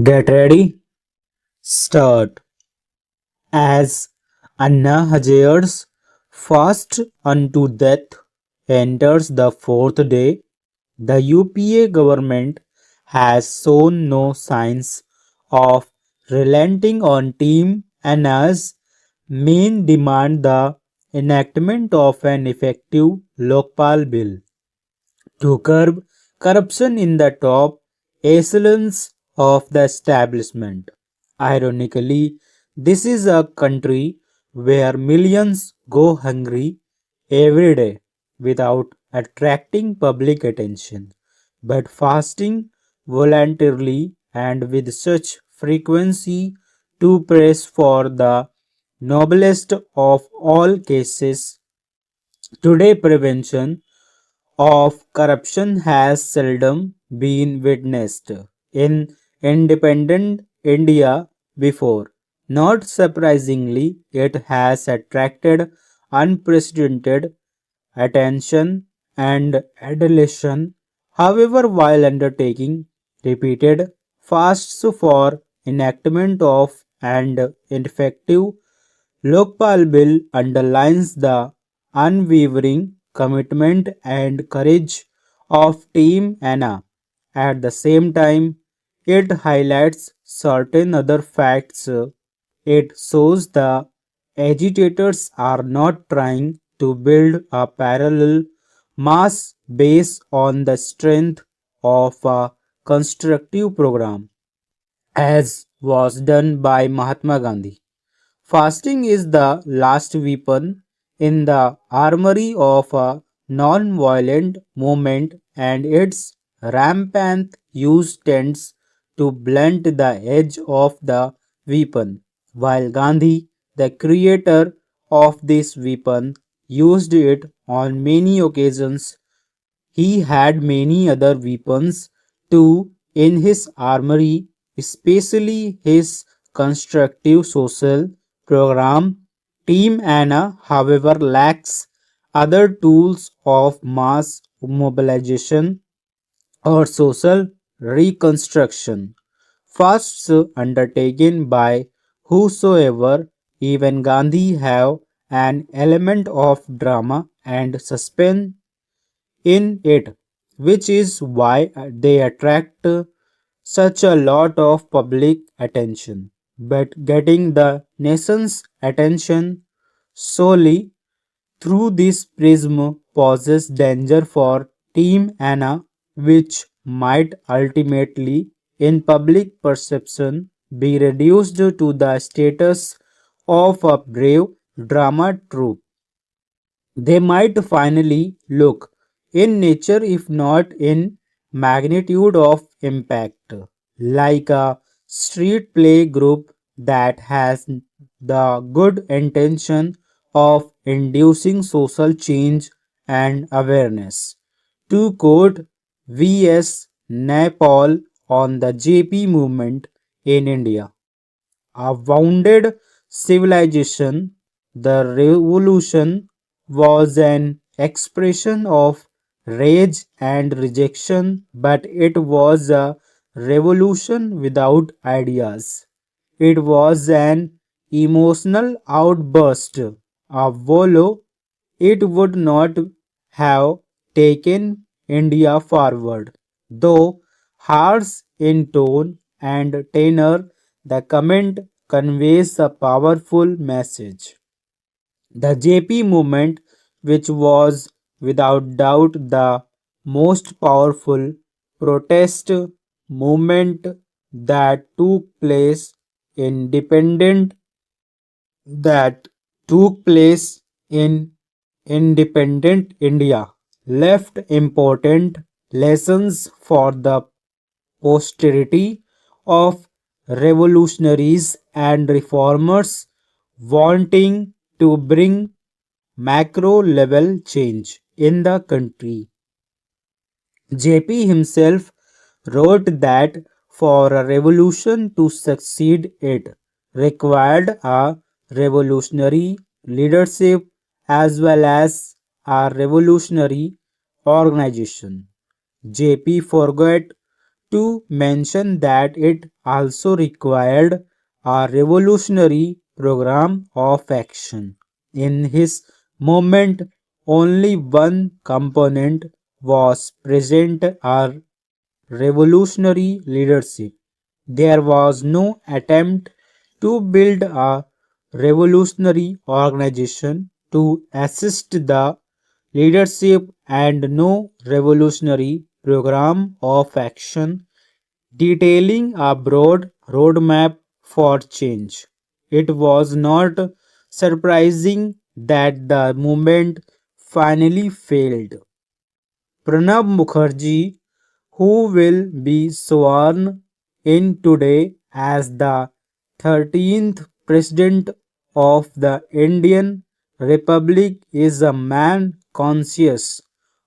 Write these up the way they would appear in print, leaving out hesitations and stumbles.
Get ready, start. As Anna Hajar's fast unto death enters the fourth day, the UPA government has shown no signs of relenting on Team Anna's main demand, the enactment of an effective Lokpal bill to curb corruption in the top echelons of the establishment. Ironically, this is a country where millions go hungry every day without attracting public attention, but fasting voluntarily and with such frequency to press for the noblest of all cases. Today, prevention of corruption has seldom been witnessed in independent India before. Not surprisingly, it has attracted unprecedented attention and adulation. However, while undertaking repeated fasts for enactment of and effective Lokpal Bill underlines the unwavering commitment and courage of Team Anna. At the same time, it highlights certain other facts. It shows the agitators are not trying to build a parallel mass based on the strength of a constructive program, as was done by Mahatma Gandhi. Fasting is the last weapon in the armory of a non-violent movement, and its rampant use tends to blunt the edge of the weapon. While Gandhi, the creator of this weapon, used it on many occasions, he had many other weapons too in his armory, especially his constructive social program. Team Anna, however, lacks other tools of mass mobilization or social reconstruction. Fasts undertaken by whosoever, even Gandhi, have an element of drama and suspense in it, which is why they attract such a lot of public attention. But getting the nation's attention solely through this prism poses danger for Team Anna, which might ultimately, in public perception, be reduced to the status of a brave drama troupe. They might finally look in nature, if not in magnitude of impact, like a street play group that has the good intention of inducing social change and awareness. To quote V.S. Naipaul on the JP movement in India, a wounded civilization, the revolution was an expression of rage and rejection, but it was a revolution without ideas. It was an emotional outburst, a volo. It would not have taken India forward. Though harsh in tone and tenor, the comment conveys a powerful message. The JP movement, which was without doubt the most powerful protest movement that took place independent that took place in independent India, left important lessons for the posterity of revolutionaries and reformers wanting to bring macro level change in the country. JP himself wrote that for a revolution to succeed, it required a revolutionary leadership as well as a revolutionary organization. JP forgot to mention that it also required a revolutionary program of action. In his movement, only one component was present, a revolutionary leadership. There was no attempt to build a revolutionary organization to assist the leadership and no revolutionary program of action detailing a broad roadmap for change. It was not surprising that the movement finally failed. Pranab Mukherjee, who will be sworn in today as the 13th President of the Indian Republic, is a man conscious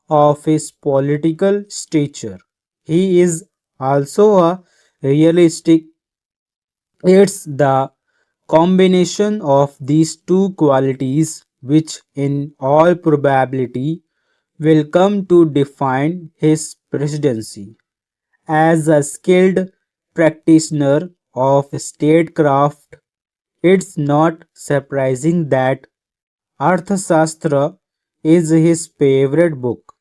of his political stature. He is also a realistic. It's the combination of these two qualities which, in all probability, will come to define his presidency. As a skilled practitioner of statecraft, it's not surprising that Arthashastra is his favorite book,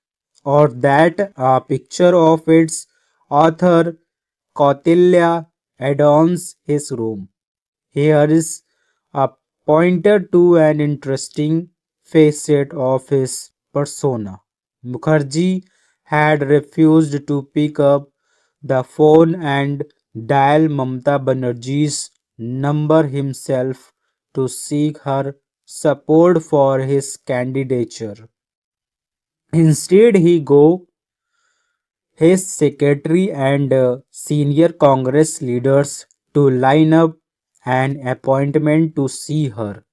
or that a picture of its author Kautilya adorns his room. Here is a pointer to an interesting facet of his persona. Mukherjee had refused to pick up the phone and dial Mamata Banerjee's number himself to seek her support for his candidature. Instead, he go his secretary and senior Congress leaders to line up an appointment to see her.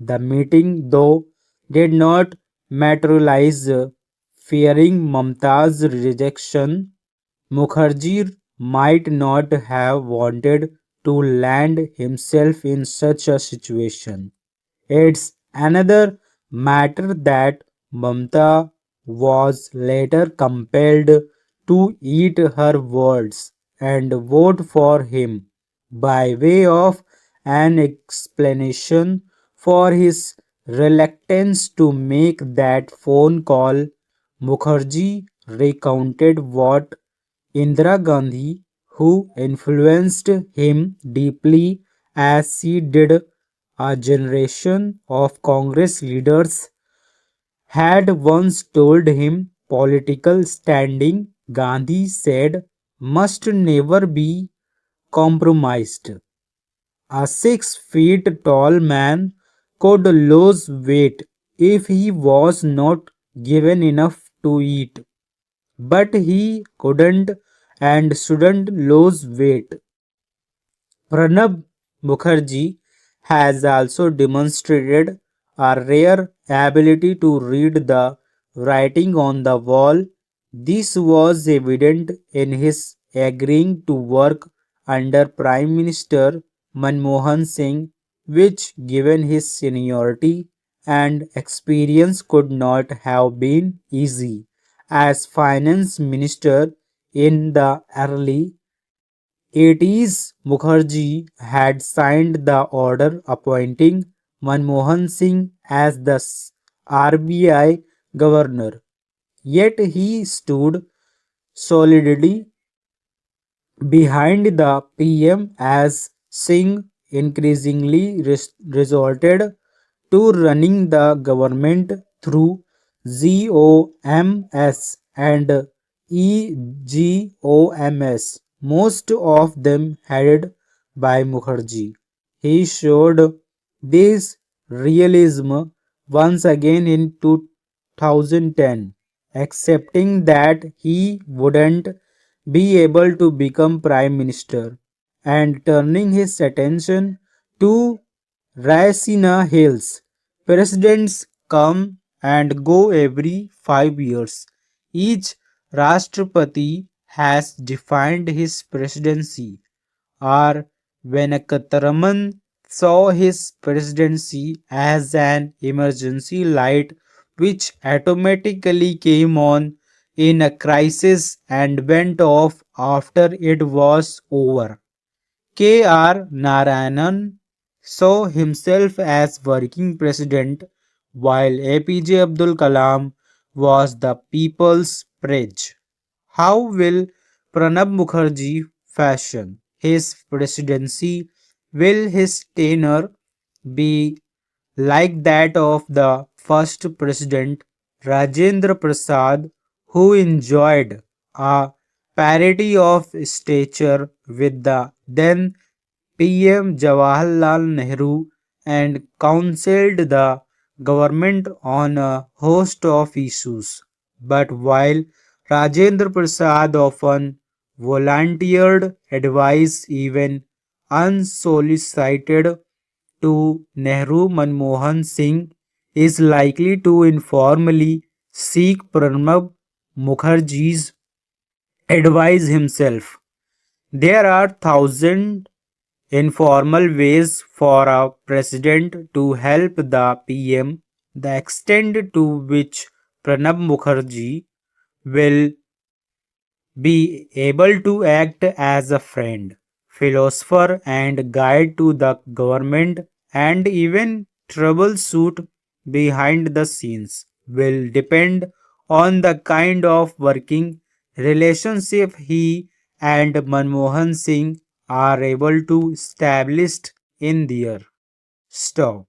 The meeting, though, did not materialize. Fearing Mamta's rejection, Mukherjee might not have wanted to land himself in such a situation. It's another matter that Mamta was later compelled to eat her words and vote for him by way of an explanation for his reluctance to make that phone call. Mukherjee recounted what Indira Gandhi, who influenced him deeply as she did a generation of Congress leaders, had once told him, political standing, Gandhi said, must never be compromised. A 6 feet tall man could lose weight if he was not given enough to eat, but he couldn't and shouldn't lose weight. Pranab Mukherjee has also demonstrated a rare ability to read the writing on the wall. This was evident in his agreeing to work under Prime Minister Manmohan Singh, which, given his seniority and experience, could not have been easy. As finance minister in the early 80s, Mukherjee had signed the order appointing Manmohan Singh as the RBI governor. Yet he stood solidly behind the PM as Singh increasingly resorted to running the government through GOMS and EGOMS, most of them headed by Mukherjee. He showed this realism once again in 2010, accepting that he wouldn't be able to become prime minister and turning his attention to Raisina Hills. Presidents come and go every 5 years. Each Rashtrapati has defined his presidency. R. Venkataraman saw his presidency as an emergency light which automatically came on in a crisis and went off after it was over. K.R. Narayanan saw himself as working president while APJ Abdul Kalam was the people's pledge. How will Pranab Mukherjee fashion his presidency? Will his tenure be like that of the first president Rajendra Prasad, who enjoyed a parity of stature with the then PM Jawaharlal Nehru and counseled the government on a host of issues? But while Rajendra Prasad often volunteered advice even unsolicited to Nehru, Manmohan Singh is likely to informally seek Pranab Mukherjee's advice himself. There are thousand informal ways for a president to help the PM. The extent to which Pranab Mukherjee will be able to act as a friend, philosopher, and guide to the government and even troubleshoot behind the scenes will depend on the kind of working relationship he and Manmohan Singh are able to establish in their stop.